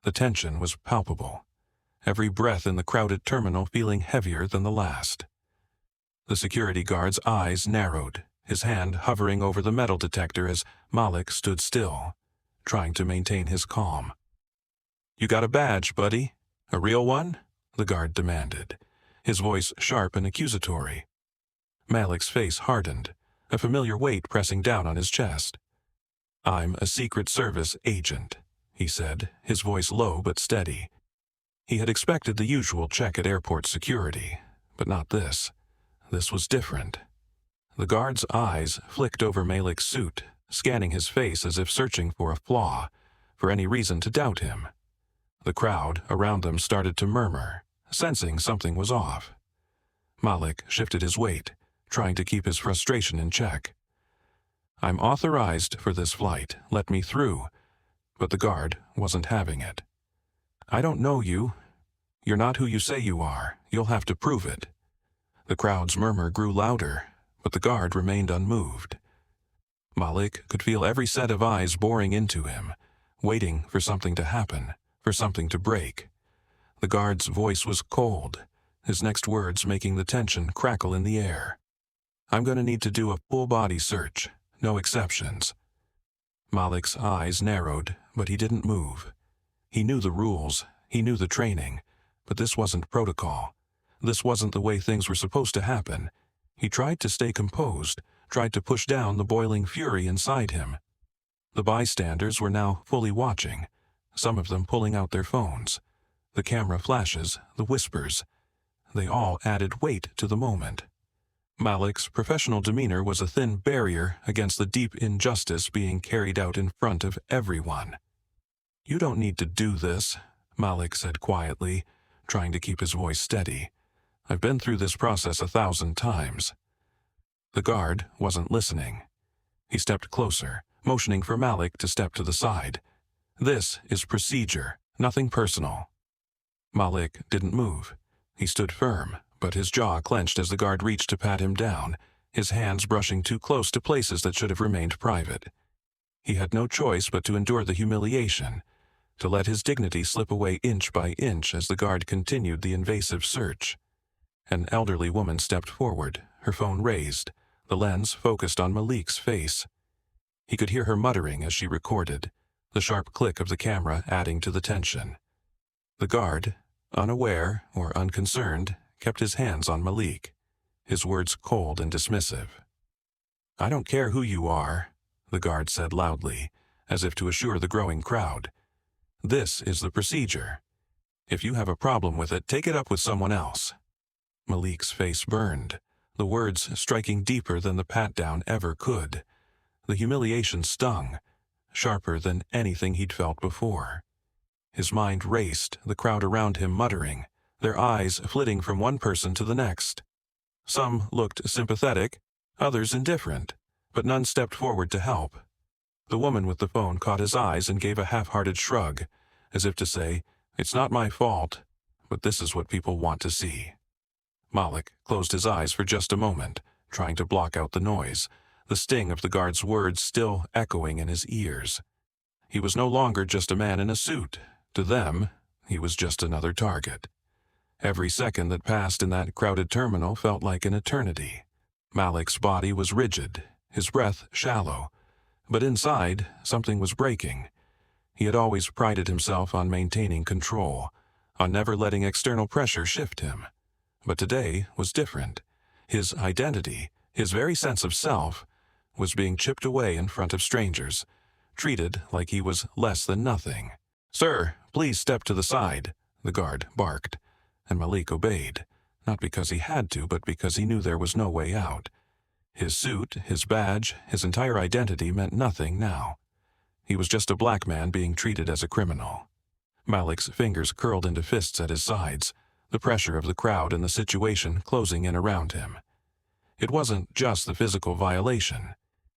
The tension was palpable, every breath in the crowded terminal feeling heavier than the last. The security guard's eyes narrowed, his hand hovering over the metal detector as Malik stood still, trying to maintain his calm. "You got a badge, buddy? A real one?" the guard demanded, his voice sharp and accusatory. Malik's face hardened, a familiar weight pressing down on his chest. "I'm a Secret Service agent," he said, his voice low but steady. He had expected the usual check at airport security, but not this. This was different. The guard's eyes flicked over Malik's suit, scanning his face as if searching for a flaw, for any reason to doubt him. The crowd around them started to murmur, sensing something was off. Malik shifted his weight, trying to keep his frustration in check. "I'm authorized for this flight, let me through," but the guard wasn't having it. "I don't know you. You're not who you say you are. You'll have to prove it." The crowd's murmur grew louder, but the guard remained unmoved. Malik could feel every set of eyes boring into him, waiting for something to happen, for something to break. The guard's voice was cold, his next words making the tension crackle in the air. "I'm going to need to do a full-body search, no exceptions." Malik's eyes narrowed, but he didn't move. He knew the rules, he knew the training, but this wasn't protocol. This wasn't the way things were supposed to happen. He tried to stay composed, tried to push down the boiling fury inside him. The bystanders were now fully watching, some of them pulling out their phones. The camera flashes, the whispers. They all added weight to the moment. Malik's professional demeanor was a thin barrier against the deep injustice being carried out in front of everyone. "You don't need to do this," Malik said quietly, trying to keep his voice steady. "I've been through this process 1,000 times." The guard wasn't listening. He stepped closer, motioning for Malik to step to the side. "This is procedure, nothing personal." Malik didn't move. He stood firm, but his jaw clenched as the guard reached to pat him down, his hands brushing too close to places that should have remained private. He had no choice but to endure the humiliation, to let his dignity slip away inch by inch as the guard continued the invasive search. An elderly woman stepped forward, her phone raised, the lens focused on Malik's face. He could hear her muttering as she recorded, the sharp click of the camera adding to the tension. The guard, unaware or unconcerned, kept his hands on Malik, his words cold and dismissive. "I don't care who you are," the guard said loudly, as if to assure the growing crowd. "This is the procedure. If you have a problem with it, take it up with someone else." Malik's face burned, the words striking deeper than the pat-down ever could. The humiliation stung, sharper than anything he'd felt before. His mind raced, the crowd around him muttering, their eyes flitting from one person to the next. Some looked sympathetic, others indifferent, but none stepped forward to help. The woman with the phone caught his eyes and gave a half-hearted shrug, as if to say, "It's not my fault, but this is what people want to see." Malik closed his eyes for just a moment, trying to block out the noise, the sting of the guard's words still echoing in his ears. He was no longer just a man in a suit. To them, he was just another target. Every second that passed in that crowded terminal felt like an eternity. Malik's body was rigid, his breath shallow, but inside, something was breaking. He had always prided himself on maintaining control, on never letting external pressure shift him. But today was different. His identity, his very sense of self, was being chipped away in front of strangers, treated like he was less than nothing. "Sir, please step to the side," the guard barked, and Malik obeyed, not because he had to, but because he knew there was no way out. His suit, his badge, his entire identity meant nothing now. He was just a black man being treated as a criminal. Malik's fingers curled into fists at his sides, the pressure of the crowd and the situation closing in around him. It wasn't just the physical violation.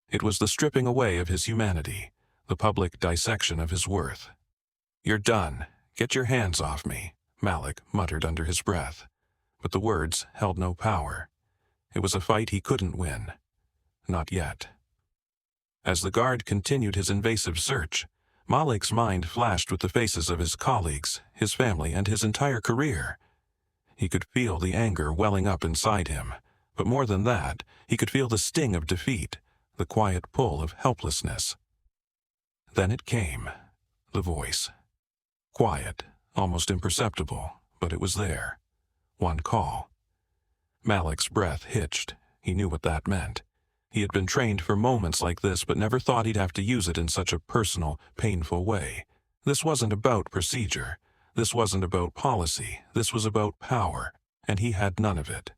It was the stripping away of his humanity, the public dissection of his worth. "You're done. Get your hands off me," Malik muttered under his breath. But the words held no power. It was a fight he couldn't win. Not yet. As the guard continued his invasive search, Malik's mind flashed with the faces of his colleagues, his family, and his entire career. He could feel the anger welling up inside him, but more than that, he could feel the sting of defeat, the quiet pull of helplessness. Then it came, the voice. Quiet, almost imperceptible, but it was there. One call. Malik's breath hitched. He knew what that meant. He had been trained for moments like this, but never thought he'd have to use it in such a personal, painful way. This wasn't about procedure. This wasn't about policy. This was about power, and he had none of it.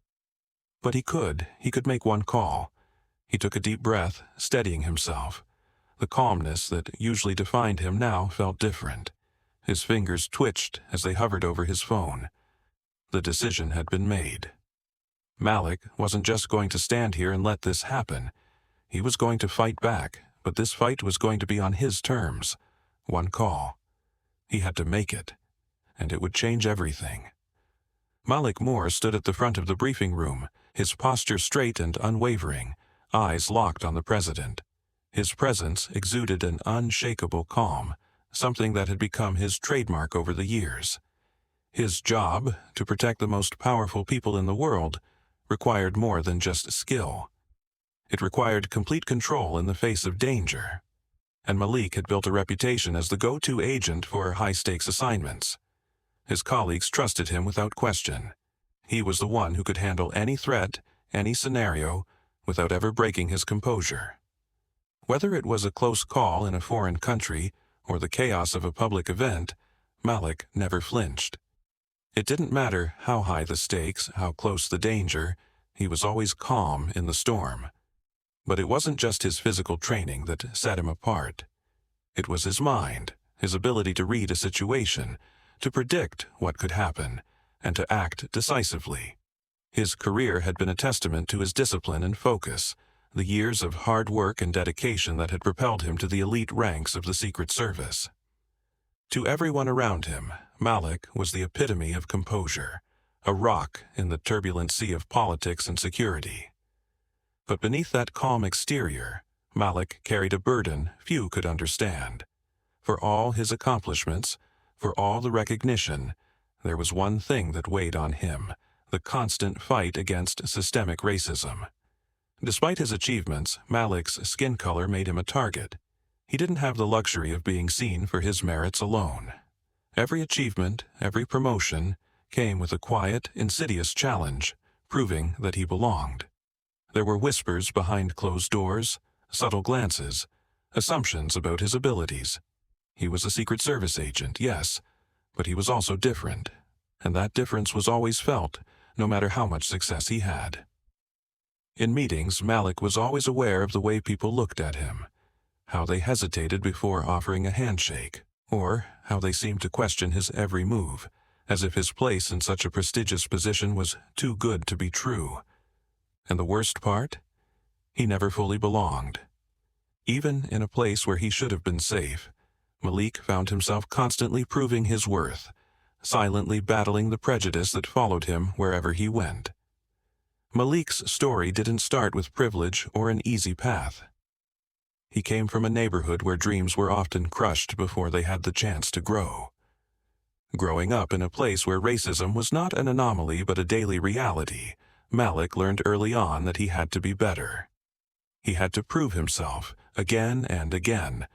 But he could make one call. He took a deep breath, steadying himself. The calmness that usually defined him now felt different. His fingers twitched as they hovered over his phone. The decision had been made. Malik wasn't just going to stand here and let this happen. He was going to fight back, but this fight was going to be on his terms. One call. He had to make it, and it would change everything. Malik Moore stood at the front of the briefing room, his posture straight and unwavering, eyes locked on the president. His presence exuded an unshakable calm, something that had become his trademark over the years. His job, to protect the most powerful people in the world, required more than just skill. It required complete control in the face of danger. And Malik had built a reputation as the go-to agent for high-stakes assignments. His colleagues trusted him without question. He was the one who could handle any threat, any scenario, without ever breaking his composure. Whether it was a close call in a foreign country or the chaos of a public event, Malik never flinched. It didn't matter how high the stakes, how close the danger, he was always calm in the storm. But it wasn't just his physical training that set him apart. It was his mind, his ability to read a situation, to predict what could happen, and to act decisively. His career had been a testament to his discipline and focus, the years of hard work and dedication that had propelled him to the elite ranks of the Secret Service. To everyone around him, Malik was the epitome of composure, a rock in the turbulent sea of politics and security. But beneath that calm exterior, Malik carried a burden few could understand. For all his accomplishments, for all the recognition, there was one thing that weighed on him, the constant fight against systemic racism. Despite his achievements, Malik's skin color made him a target. He didn't have the luxury of being seen for his merits alone. Every achievement, every promotion, came with a quiet, insidious challenge, proving that he belonged. There were whispers behind closed doors, subtle glances, assumptions about his abilities. He was a Secret Service agent, yes, but he was also different, and that difference was always felt, no matter how much success he had. In meetings, Malik was always aware of the way people looked at him, how they hesitated before offering a handshake, or how they seemed to question his every move, as if his place in such a prestigious position was too good to be true. And the worst part? He never fully belonged. Even in a place where he should have been safe, Malik found himself constantly proving his worth, silently battling the prejudice that followed him wherever he went. Malik's story didn't start with privilege or an easy path. He came from a neighborhood where dreams were often crushed before they had the chance to grow. Growing up in a place where racism was not an anomaly but a daily reality, Malik learned early on that he had to be better. He had to prove himself, again and again,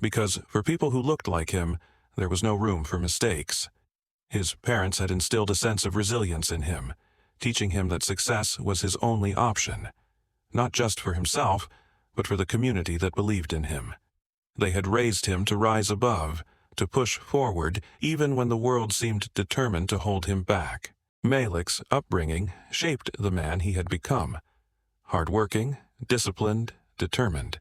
because for people who looked like him, there was no room for mistakes. His parents had instilled a sense of resilience in him, teaching him that success was his only option, not just for himself, but for the community that believed in him. They had raised him to rise above, to push forward, even when the world seemed determined to hold him back. Malik's upbringing shaped the man he had become. Hardworking, disciplined, determined.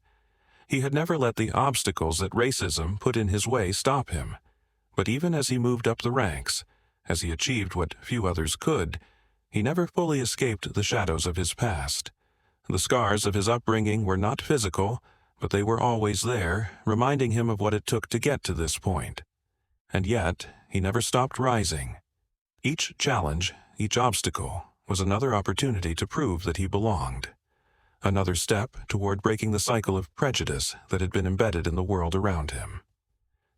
He had never let the obstacles that racism put in his way stop him. But even as he moved up the ranks, as he achieved what few others could, he never fully escaped the shadows of his past. The scars of his upbringing were not physical, but they were always there, reminding him of what it took to get to this point. And yet, he never stopped rising. Each challenge, each obstacle, was another opportunity to prove that he belonged. Another step toward breaking the cycle of prejudice that had been embedded in the world around him.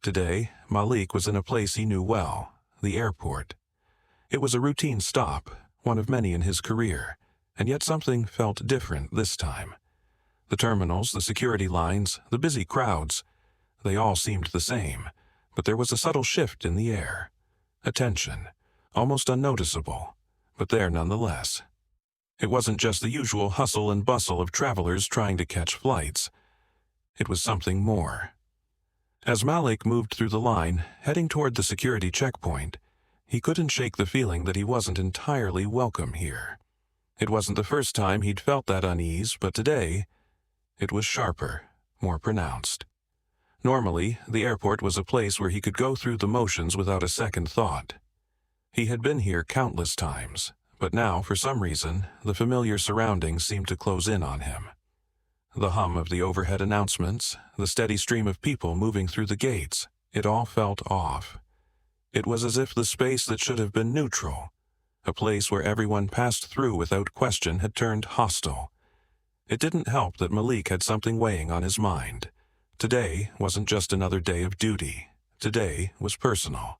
Today, Malik was in a place he knew well, the airport. It was a routine stop, one of many in his career, and yet something felt different this time. The terminals, the security lines, the busy crowds, they all seemed the same, but there was a subtle shift in the air. A tension, almost unnoticeable, but there nonetheless. It wasn't just the usual hustle and bustle of travelers trying to catch flights. It was something more. As Malik moved through the line, heading toward the security checkpoint, he couldn't shake the feeling that he wasn't entirely welcome here. It wasn't the first time he'd felt that unease, but today, it was sharper, more pronounced. Normally, the airport was a place where he could go through the motions without a second thought. He had been here countless times, but now, for some reason, the familiar surroundings seemed to close in on him. The hum of the overhead announcements, the steady stream of people moving through the gates, it all felt off. It was as if the space that should have been neutral, a place where everyone passed through without question, had turned hostile. It didn't help that Malik had something weighing on his mind. Today wasn't just another day of duty. Today was personal.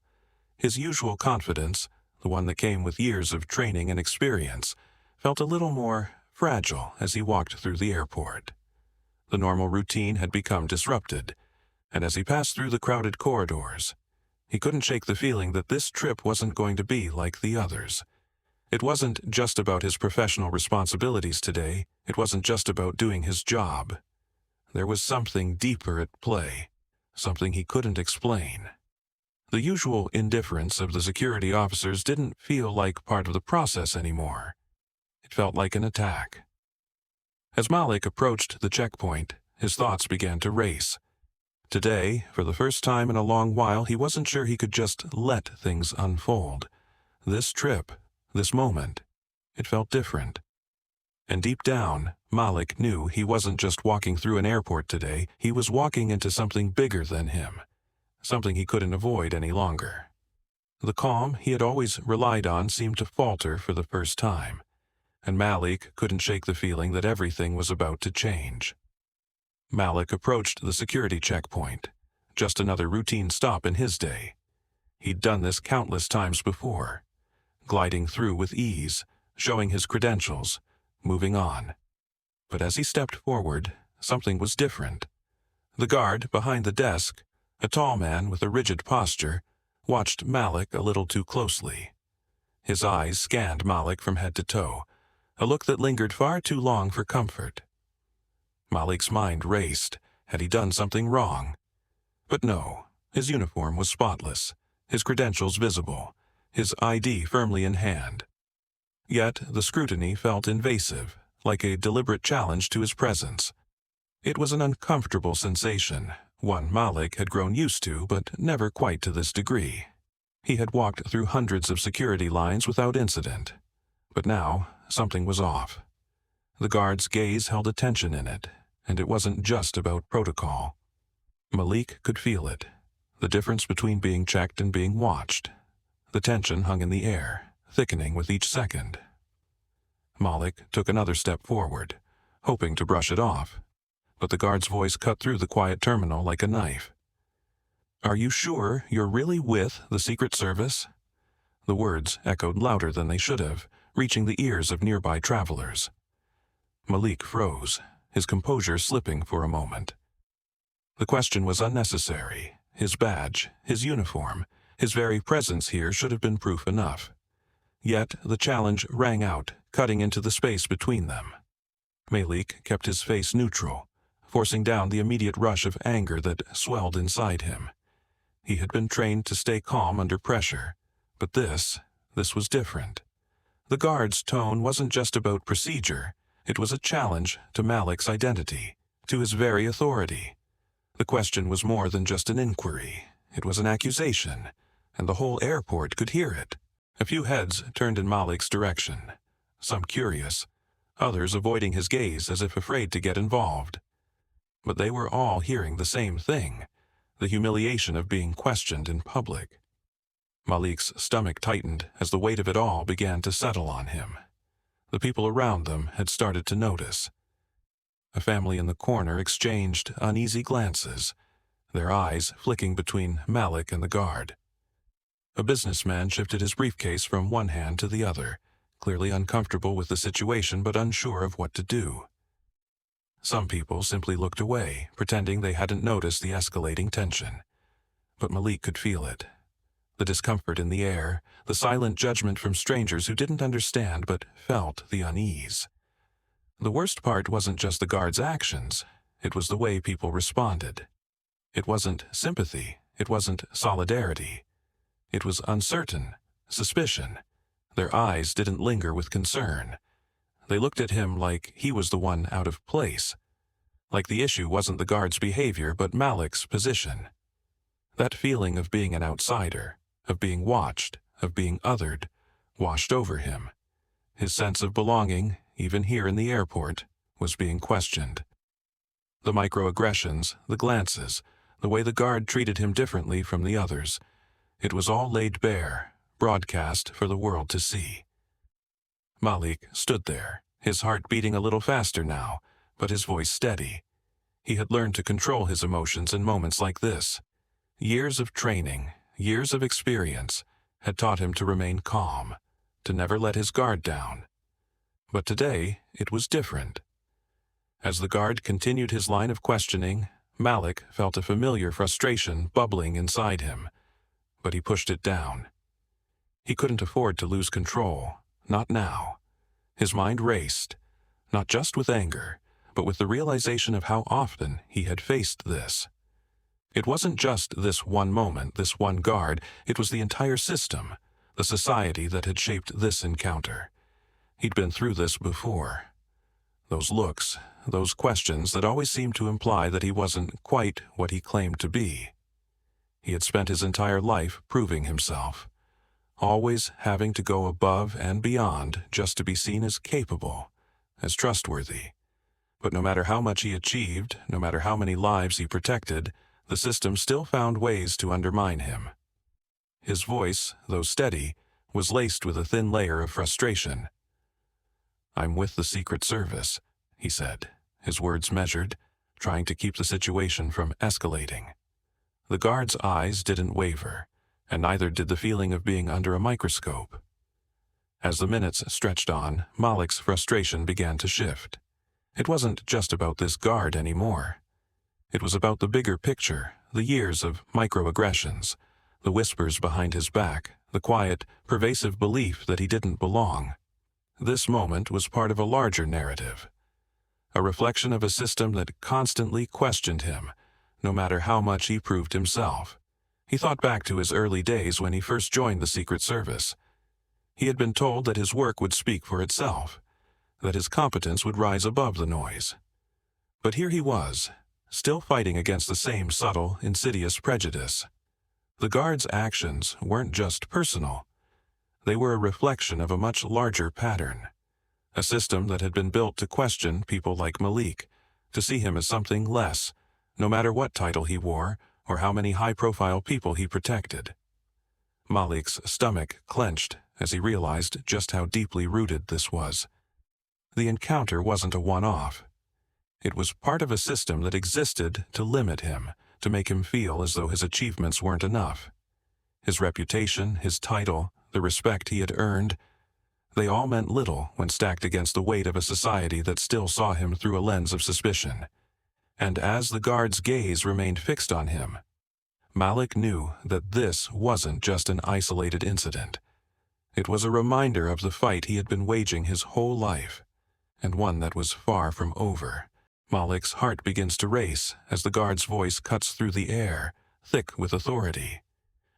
His usual confidence, the one that came with years of training and experience, felt a little more fragile as he walked through the airport. The normal routine had become disrupted, and as he passed through the crowded corridors, he couldn't shake the feeling that this trip wasn't going to be like the others. It wasn't just about his professional responsibilities today. It wasn't just about doing his job. There was something deeper at play, something he couldn't explain. The usual indifference of the security officers didn't feel like part of the process anymore. It felt like an attack. As Malik approached the checkpoint, his thoughts began to race. Today, for the first time in a long while, he wasn't sure he could just let things unfold. This trip, this moment, it felt different. And deep down, Malik knew he wasn't just walking through an airport today, he was walking into something bigger than him, something he couldn't avoid any longer. The calm he had always relied on seemed to falter for the first time, and Malik couldn't shake the feeling that everything was about to change. Malik approached the security checkpoint, just another routine stop in his day. He'd done this countless times before, gliding through with ease, showing his credentials, moving on. But as he stepped forward, something was different. The guard behind the desk, a tall man with a rigid posture, watched Malik a little too closely. His eyes scanned Malik from head to toe, a look that lingered far too long for comfort. Malik's mind raced. Had he done something wrong? But no, his uniform was spotless, his credentials visible, his ID firmly in hand. Yet the scrutiny felt invasive, like a deliberate challenge to his presence. It was an uncomfortable sensation, one Malik had grown used to, but never quite to this degree. He had walked through hundreds of security lines without incident. But now, something was off. The guard's gaze held a tension in it, and it wasn't just about protocol. Malik could feel it, the difference between being checked and being watched. The tension hung in the air, thickening with each second. Malik took another step forward, hoping to brush it off, but the guard's voice cut through the quiet terminal like a knife. "Are you sure you're really with the Secret Service?" The words echoed louder than they should have, reaching the ears of nearby travelers. Malik froze, his composure slipping for a moment. The question was unnecessary. His badge, his uniform, his very presence here should have been proof enough. Yet the challenge rang out, cutting into the space between them. Malik kept his face neutral, forcing down the immediate rush of anger that swelled inside him. He had been trained to stay calm under pressure, but this was different. The guard's tone wasn't just about procedure. It was a challenge to Malik's identity, to his very authority. The question was more than just an inquiry. It was an accusation, and the whole airport could hear it. A few heads turned in Malik's direction, some curious, others avoiding his gaze as if afraid to get involved. But they were all hearing the same thing, the humiliation of being questioned in public. Malik's stomach tightened as the weight of it all began to settle on him. The people around them had started to notice. A family in the corner exchanged uneasy glances. their eyes flicking between Malik and the guard. A businessman shifted his briefcase from one hand to the other, clearly uncomfortable with the situation but unsure of what to do. Some people simply looked away, pretending they hadn't noticed the escalating tension. But Malik could feel it. The discomfort in the air, the silent judgment from strangers who didn't understand but felt the unease. The worst part wasn't just the guard's actions, it was the way people responded. It wasn't sympathy, it wasn't solidarity. It was uncertain, suspicion. Their eyes didn't linger with concern. They looked at him like he was the one out of place. Like the issue wasn't the guard's behavior but Malik's position. That feeling of being an outsider, of being watched, of being othered, washed over him. His sense of belonging, even here in the airport, was being questioned. The microaggressions, the glances, the way the guard treated him differently from the others, it was all laid bare, broadcast for the world to see. Malik stood there, his heart beating a little faster now, but his voice steady. He had learned to control his emotions in moments like this. Years of training, years of experience, had taught him to remain calm, to never let his guard down. But today, it was different. As the guard continued his line of questioning, Malik felt a familiar frustration bubbling inside him, but he pushed it down. He couldn't afford to lose control, not now. His mind raced, not just with anger, but with the realization of how often he had faced this. It wasn't just this one moment, this one guard, it was the entire system, the society that had shaped this encounter. He'd been through this before. Those looks, those questions that always seemed to imply that he wasn't quite what he claimed to be. He had spent his entire life proving himself, always having to go above and beyond just to be seen as capable, as trustworthy. But no matter how much he achieved, no matter how many lives he protected, the system still found ways to undermine him. His voice, though steady, was laced with a thin layer of frustration. "I'm with the Secret Service," he said, his words measured, trying to keep the situation from escalating. The guard's eyes didn't waver, and neither did the feeling of being under a microscope. As the minutes stretched on, Malik's frustration began to shift. It wasn't just about this guard anymore. It was about the bigger picture, the years of microaggressions, the whispers behind his back, the quiet, pervasive belief that he didn't belong. This moment was part of a larger narrative, a reflection of a system that constantly questioned him, no matter how much he proved himself. He thought back to his early days when he first joined the Secret Service. He had been told that his work would speak for itself, that his competence would rise above the noise. But here he was, still fighting against the same subtle, insidious prejudice. The guard's actions weren't just personal. They were a reflection of a much larger pattern, a system that had been built to question people like Malik, to see him as something less, no matter what title he wore or how many high-profile people he protected. Malik's stomach clenched as he realized just how deeply rooted this was. The encounter wasn't a one-off. It was part of a system that existed to limit him, to make him feel as though his achievements weren't enough. His reputation, his title, the respect he had earned, they all meant little when stacked against the weight of a society that still saw him through a lens of suspicion. And as the guard's gaze remained fixed on him, Malik knew that this wasn't just an isolated incident. It was a reminder of the fight he had been waging his whole life, and one that was far from over. Malik's heart begins to race as the guard's voice cuts through the air, thick with authority.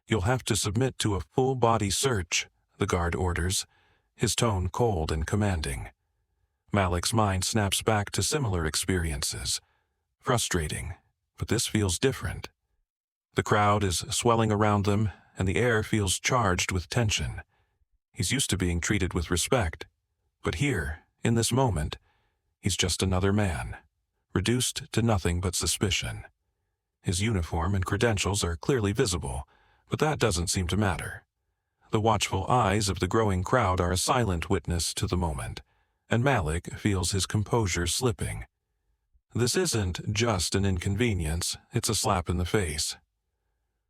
"You'll have to submit to a full-body search," the guard orders, his tone cold and commanding. Malik's mind snaps back to similar experiences. Frustrating, but this feels different. The crowd is swelling around them, and the air feels charged with tension. He's used to being treated with respect, but here, in this moment, he's just another man, reduced to nothing but suspicion. His uniform and credentials are clearly visible, but that doesn't seem to matter. The watchful eyes of the growing crowd are a silent witness to the moment, and Malik feels his composure slipping. This isn't just an inconvenience, it's a slap in the face.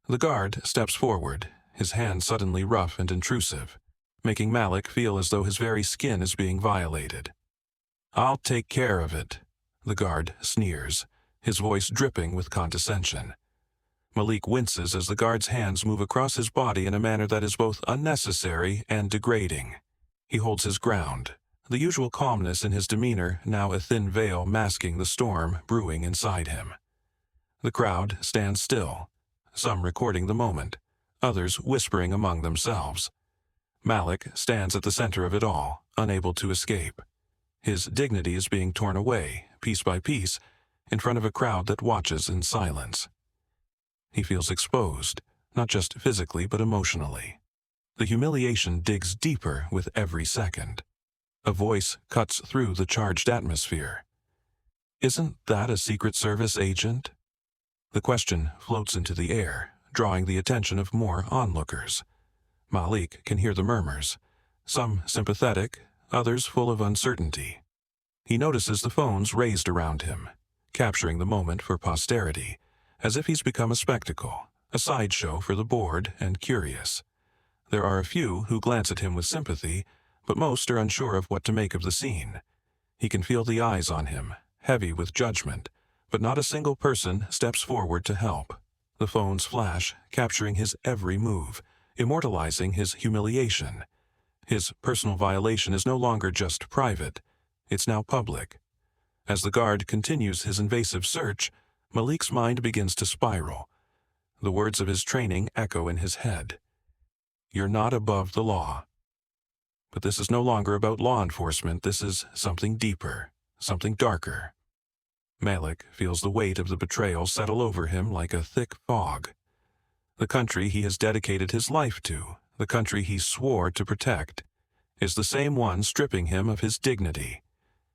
The guard steps forward, his hand suddenly rough and intrusive, making Malik feel as though his very skin is being violated. "I'll take care of it," the guard sneers, his voice dripping with condescension. Malik winces as the guard's hands move across his body in a manner that is both unnecessary and degrading. He holds his ground, the usual calmness in his demeanor now a thin veil masking the storm brewing inside him. The crowd stands still, some recording the moment, others whispering among themselves. Malik stands at the center of it all, unable to escape. His dignity is being torn away, piece by piece, in front of a crowd that watches in silence. He feels exposed, not just physically but emotionally. The humiliation digs deeper with every second. A voice cuts through the charged atmosphere. "Isn't that a Secret Service agent?" The question floats into the air, drawing the attention of more onlookers. Malik can hear the murmurs, some sympathetic, others full of uncertainty. He notices the phones raised around him, capturing the moment for posterity, as if he's become a spectacle, a sideshow for the bored and curious. There are a few who glance at him with sympathy, but most are unsure of what to make of the scene. He can feel the eyes on him, heavy with judgment, but not a single person steps forward to help. The phones flash, capturing his every move, immortalizing his humiliation. His personal violation is no longer just private, it's now public. As the guard continues his invasive search, Malik's mind begins to spiral. The words of his training echo in his head. "You're not above the law." But this is no longer about law enforcement, this is something deeper, something darker. Malik feels the weight of the betrayal settle over him like a thick fog. The country he has dedicated his life to, the country he swore to protect, is the same one stripping him of his dignity.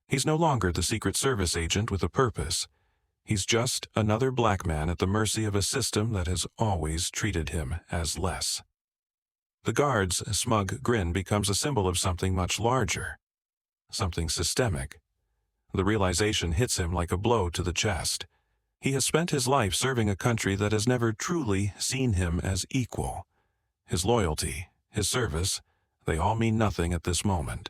He's no longer the Secret Service agent with a purpose. He's just another black man at the mercy of a system that has always treated him as less. The guard's smug grin becomes a symbol of something much larger, something systemic. The realization hits him like a blow to the chest. He has spent his life serving a country that has never truly seen him as equal. His loyalty, his service, they all mean nothing at this moment.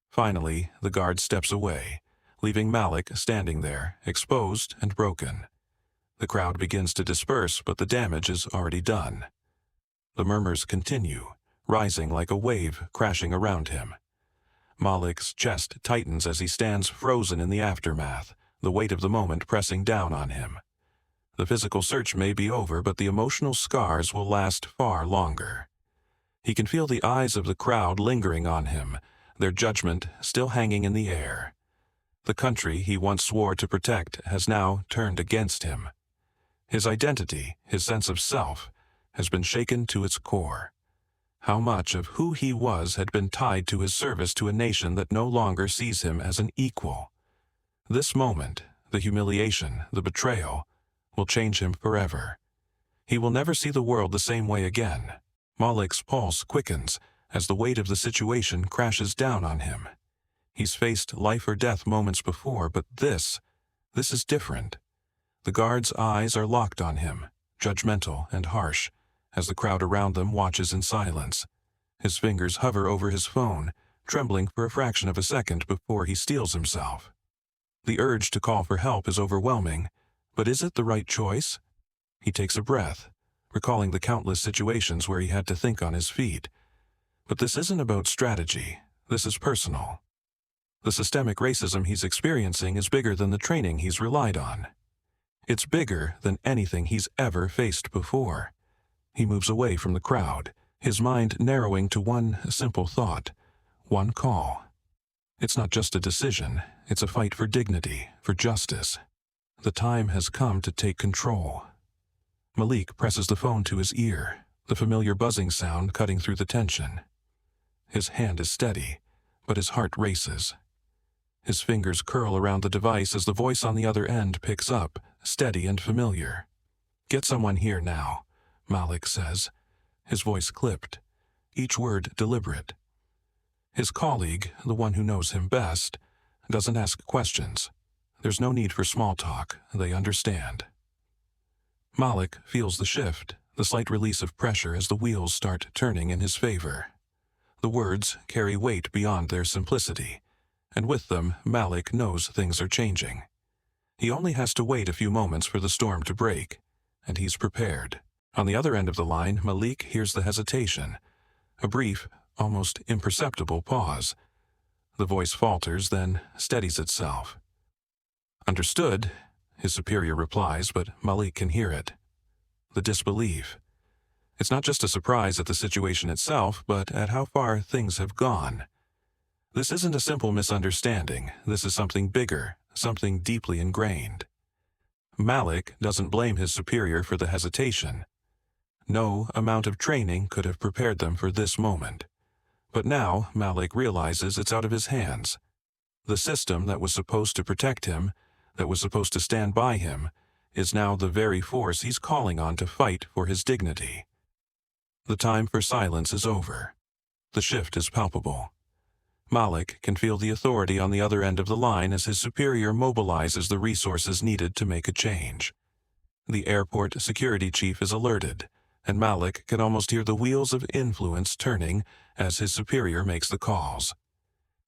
Finally, the guard steps away, leaving Malik standing there, exposed and broken. The crowd begins to disperse, but the damage is already done. The murmurs continue, rising like a wave crashing around him. Malik's chest tightens as he stands frozen in the aftermath, the weight of the moment pressing down on him. The physical search may be over, but the emotional scars will last far longer. He can feel the eyes of the crowd lingering on him, their judgment still hanging in the air. The country he once swore to protect has now turned against him. His identity, his sense of self, has been shaken to its core. How much of who he was had been tied to his service to a nation that no longer sees him as an equal. This moment, the humiliation, the betrayal, will change him forever. He will never see the world the same way again. Malik's pulse quickens as the weight of the situation crashes down on him. He's faced life or death moments before, but this is different. The guard's eyes are locked on him, judgmental and harsh, as the crowd around them watches in silence. His fingers hover over his phone, trembling for a fraction of a second before he steels himself. The urge to call for help is overwhelming, but is it the right choice? He takes a breath, recalling the countless situations where he had to think on his feet. But this isn't about strategy, this is personal. The systemic racism he's experiencing is bigger than the training he's relied on. It's bigger than anything he's ever faced before. He moves away from the crowd, his mind narrowing to one simple thought, one call. It's not just a decision, it's a fight for dignity, for justice. The time has come to take control. Malik presses the phone to his ear, the familiar buzzing sound cutting through the tension. His hand is steady, but his heart races. His fingers curl around the device as the voice on the other end picks up, steady and familiar. "Get someone here now," Malik says, his voice clipped, each word deliberate. His colleague, the one who knows him best, doesn't ask questions. There's no need for small talk, they understand. Malik feels the shift, the slight release of pressure as the wheels start turning in his favor. The words carry weight beyond their simplicity, and with them, Malik knows things are changing. He only has to wait a few moments for the storm to break, and he's prepared. On the other end of the line, Malik hears the hesitation, a brief, almost imperceptible pause. The voice falters, then steadies itself. "Understood," his superior replies, but Malik can hear it. The disbelief. It's not just a surprise at the situation itself, but at how far things have gone. This isn't a simple misunderstanding. This is something bigger, something deeply ingrained. Malik doesn't blame his superior for the hesitation. No amount of training could have prepared them for this moment. But now Malik realizes it's out of his hands. The system that was supposed to protect him, that was supposed to stand by him, is now the very force he's calling on to fight for his dignity. The time for silence is over. The shift is palpable. Malik can feel the authority on the other end of the line as his superior mobilizes the resources needed to make a change. The airport security chief is alerted, and Malik can almost hear the wheels of influence turning as his superior makes the calls.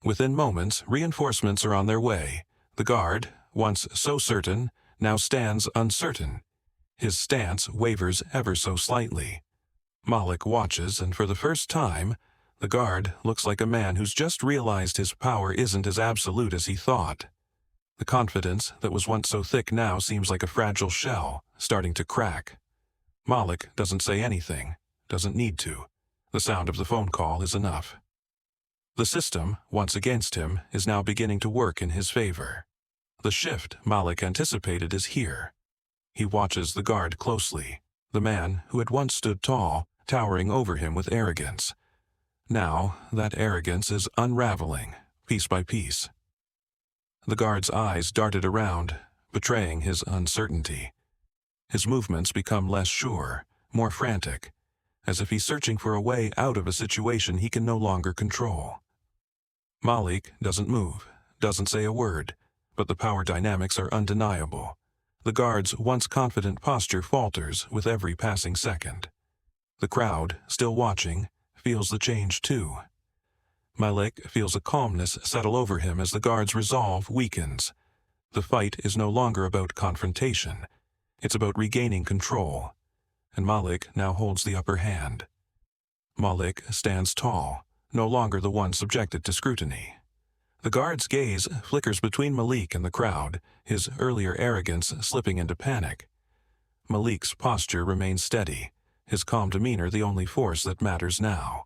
Within moments, reinforcements are on their way. The guard, once so certain, now stands uncertain. His stance wavers ever so slightly. Malik watches, and for the first time, the guard looks like a man who's just realized his power isn't as absolute as he thought. The confidence that was once so thick now seems like a fragile shell, starting to crack. Malik doesn't say anything, doesn't need to. The sound of the phone call is enough. The system, once against him, is now beginning to work in his favor. The shift Malik anticipated is here. He watches the guard closely, the man who had once stood tall, towering over him with arrogance. Now, that arrogance is unraveling, piece by piece. The guard's eyes darted around, betraying his uncertainty. His movements become less sure, more frantic, as if he's searching for a way out of a situation he can no longer control. Malik doesn't move, doesn't say a word, but the power dynamics are undeniable. The guard's once confident posture falters with every passing second. The crowd, still watching, feels the change too. Malik feels a calmness settle over him as the guard's resolve weakens. The fight is no longer about confrontation. It's about regaining control, and Malik now holds the upper hand. Malik stands tall, no longer the one subjected to scrutiny. The guard's gaze flickers between Malik and the crowd, his earlier arrogance slipping into panic. Malik's posture remains steady, his calm demeanor the only force that matters now.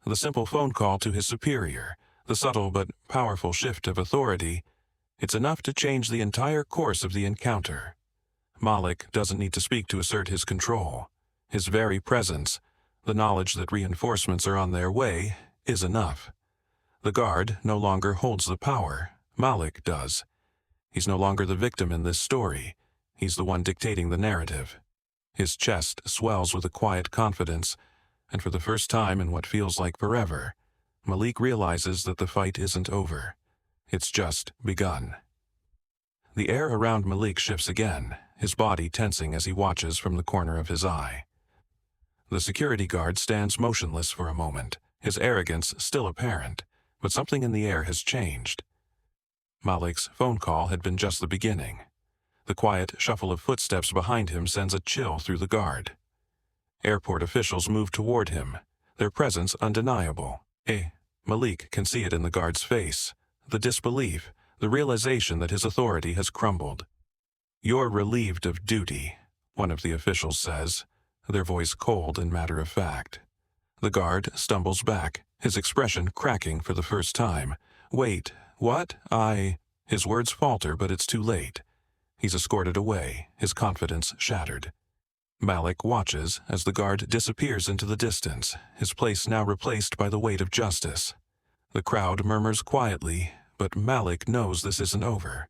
The simple phone call to his superior, the subtle but powerful shift of authority, it's enough to change the entire course of the encounter. Malik doesn't need to speak to assert his control. His very presence, the knowledge that reinforcements are on their way, is enough. The guard no longer holds the power, Malik does. He's no longer the victim in this story. He's the one dictating the narrative. His chest swells with a quiet confidence, and for the first time in what feels like forever, Malik realizes that the fight isn't over. It's just begun. The air around Malik shifts again, his body tensing as he watches from the corner of his eye. The security guard stands motionless for a moment, his arrogance still apparent, but something in the air has changed. Malik's phone call had been just the beginning. The quiet shuffle of footsteps behind him sends a chill through the guard. Airport officials move toward him, their presence undeniable. Malik can see it in the guard's face, the disbelief, the realization that his authority has crumbled. "You're relieved of duty," one of the officials says, their voice cold and matter-of-fact. The guard stumbles back, his expression cracking for the first time. "Wait, what? His words falter, but it's too late. He's escorted away, his confidence shattered. Malik watches as the guard disappears into the distance, his place now replaced by the weight of justice. The crowd murmurs quietly, but Malik knows this isn't over.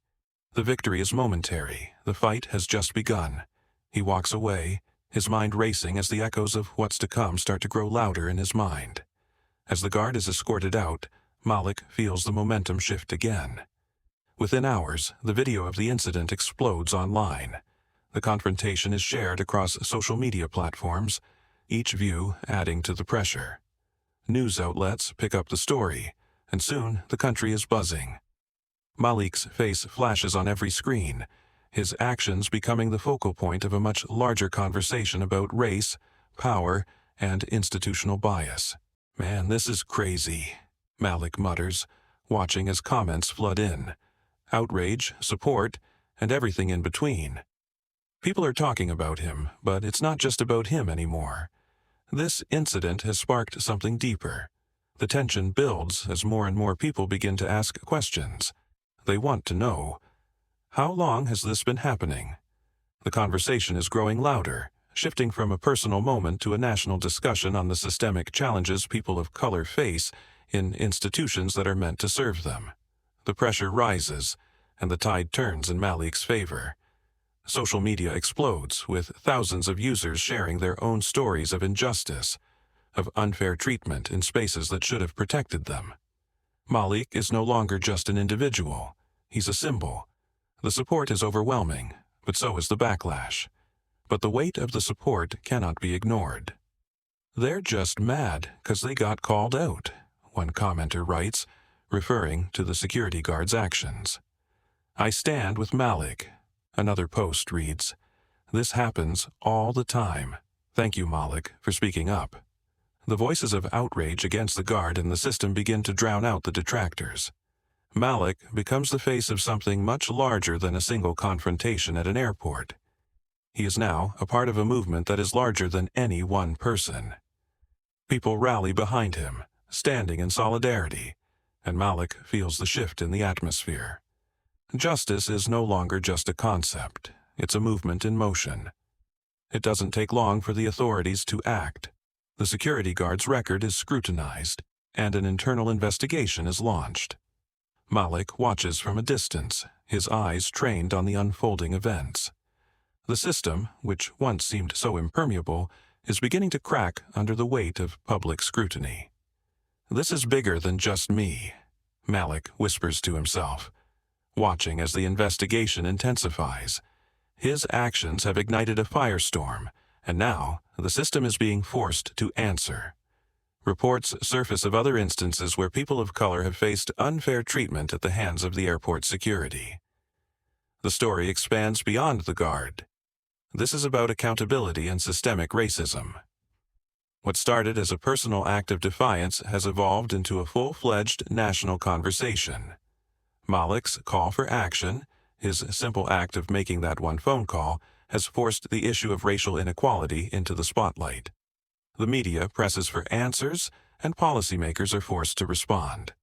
The victory is momentary, the fight has just begun. He walks away, his mind racing as the echoes of what's to come start to grow louder in his mind. As the guard is escorted out, Malik feels the momentum shift again. Within hours, the video of the incident explodes online. The confrontation is shared across social media platforms, each view adding to the pressure. News outlets pick up the story, and soon the country is buzzing. Malik's face flashes on every screen, his actions becoming the focal point of a much larger conversation about race, power, and institutional bias. "Man, this is crazy," Malik mutters, watching as comments flood in. Outrage, support, and everything in between. People are talking about him, but it's not just about him anymore. This incident has sparked something deeper. The tension builds as more and more people begin to ask questions. They want to know, how long has this been happening? The conversation is growing louder, shifting from a personal moment to a national discussion on the systemic challenges people of color face in institutions that are meant to serve them. The pressure rises, and the tide turns in Malik's favor. Social media explodes, with thousands of users sharing their own stories of injustice, of unfair treatment in spaces that should have protected them. Malik is no longer just an individual. He's a symbol. The support is overwhelming, but so is the backlash. But the weight of the support cannot be ignored. "They're just mad because they got called out," one commenter writes, referring to the security guard's actions. "I stand with Malik," another post reads. "This happens all the time. Thank you, Malik, for speaking up." The voices of outrage against the guard and the system begin to drown out the detractors. Malik becomes the face of something much larger than a single confrontation at an airport. He is now a part of a movement that is larger than any one person. People rally behind him, standing in solidarity, and Malik feels the shift in the atmosphere. Justice is no longer just a concept, it's a movement in motion. It doesn't take long for the authorities to act. The security guard's record is scrutinized, and an internal investigation is launched. Malik watches from a distance, his eyes trained on the unfolding events. The system, which once seemed so impermeable, is beginning to crack under the weight of public scrutiny. "This is bigger than just me," Malik whispers to himself, watching as the investigation intensifies. His actions have ignited a firestorm, and now the system is being forced to answer. Reports surface of other instances where people of color have faced unfair treatment at the hands of the airport security. The story expands beyond the guard. This is about accountability and systemic racism. What started as a personal act of defiance has evolved into a full-fledged national conversation. Malik's call for action, his simple act of making that one phone call, has forced the issue of racial inequality into the spotlight. The media presses for answers, and policymakers are forced to respond.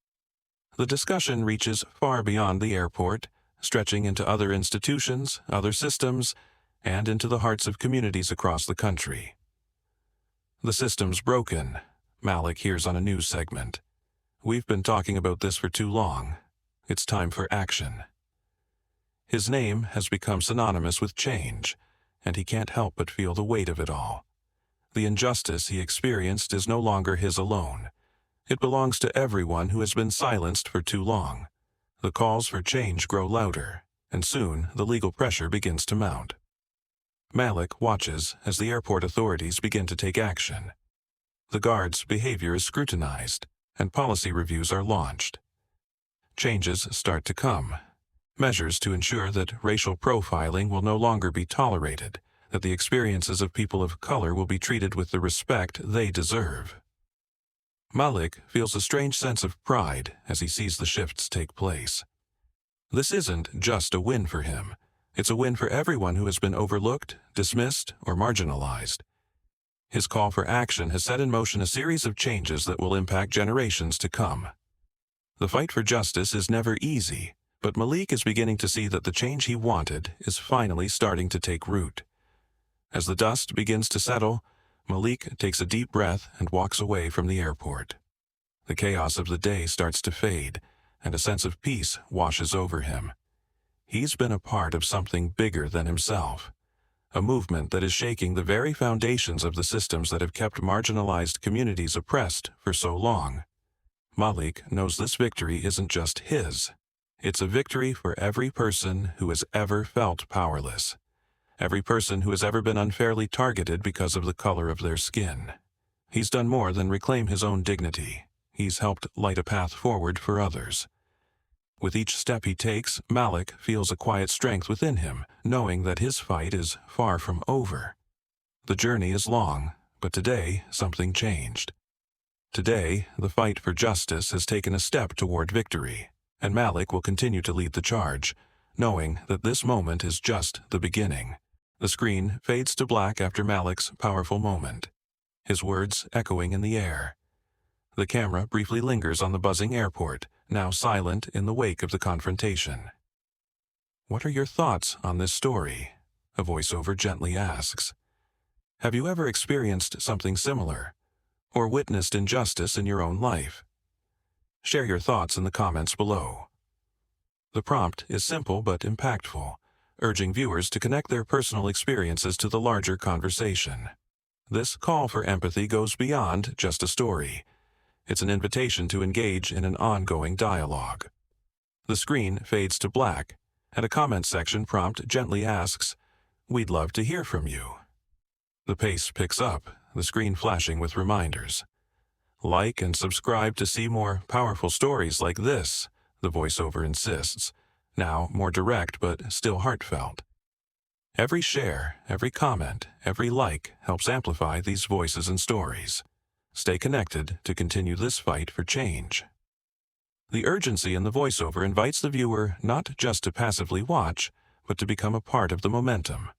The discussion reaches far beyond the airport, stretching into other institutions, other systems, and into the hearts of communities across the country. "The system's broken," Malik hears on a news segment. "We've been talking about this for too long. It's time for action." His name has become synonymous with change, and he can't help but feel the weight of it all. The injustice he experienced is no longer his alone. It belongs to everyone who has been silenced for too long. The calls for change grow louder, and soon the legal pressure begins to mount. Malik watches as the airport authorities begin to take action. The guard's behavior is scrutinized, and policy reviews are launched. Changes start to come. Measures to ensure that racial profiling will no longer be tolerated, that the experiences of people of color will be treated with the respect they deserve. Malik feels a strange sense of pride as he sees the shifts take place. This isn't just a win for him. It's a win for everyone who has been overlooked, dismissed, or marginalized. His call for action has set in motion a series of changes that will impact generations to come. The fight for justice is never easy, but Malik is beginning to see that the change he wanted is finally starting to take root. As the dust begins to settle, Malik takes a deep breath and walks away from the airport. The chaos of the day starts to fade, and a sense of peace washes over him. He's been a part of something bigger than himself, a movement that is shaking the very foundations of the systems that have kept marginalized communities oppressed for so long. Malik knows this victory isn't just his, It's a victory for every person who has ever felt powerless. Every person who has ever been unfairly targeted because of the color of their skin. He's done more than reclaim his own dignity. He's helped light a path forward for others. With each step he takes, Malik feels a quiet strength within him, knowing that his fight is far from over. The journey is long, but today something changed. Today, the fight for justice has taken a step toward victory, and Malik will continue to lead the charge, knowing that this moment is just the beginning. The screen fades to black after Malik's powerful moment, his words echoing in the air. The camera briefly lingers on the buzzing airport, now silent in the wake of the confrontation. "What are your thoughts on this story?" a voiceover gently asks. "Have you ever experienced something similar, or witnessed injustice in your own life?" Share your thoughts in the comments below. The prompt is simple but impactful, urging viewers to connect their personal experiences to the larger conversation. This call for empathy goes beyond just a story. It's an invitation to engage in an ongoing dialogue. The screen fades to black, and a comment section prompt gently asks, "We'd love to hear from you." The pace picks up, the screen flashing with reminders. "Like and subscribe to see more powerful stories like this," the voiceover insists, now more direct but still heartfelt. Every share, every comment, every like helps amplify these voices and stories. Stay connected to continue this fight for change. The urgency in the voiceover invites the viewer not just to passively watch, but to become a part of the momentum.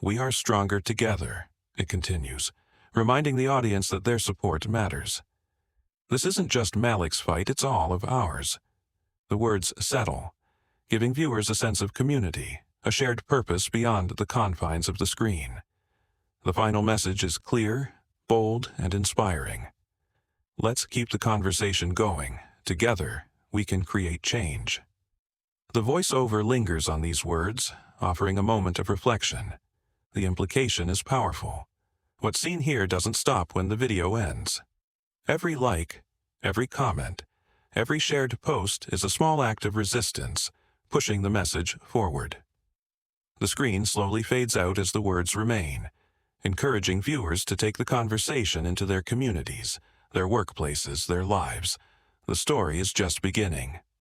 "We are stronger together," it continues, reminding the audience that their support matters. This isn't just Malik's fight, it's all of ours. The words settle, giving viewers a sense of community, a shared purpose beyond the confines of the screen. The final message is clear, bold, and inspiring. Let's keep the conversation going. Together, we can create change. The voiceover lingers on these words, offering a moment of reflection. The implication is powerful. What's seen here doesn't stop when the video ends. Every like, every comment, every shared post is a small act of resistance, pushing the message forward. The screen slowly fades out as the words remain, encouraging viewers to take the conversation into their communities, their workplaces, their lives. The story is just beginning.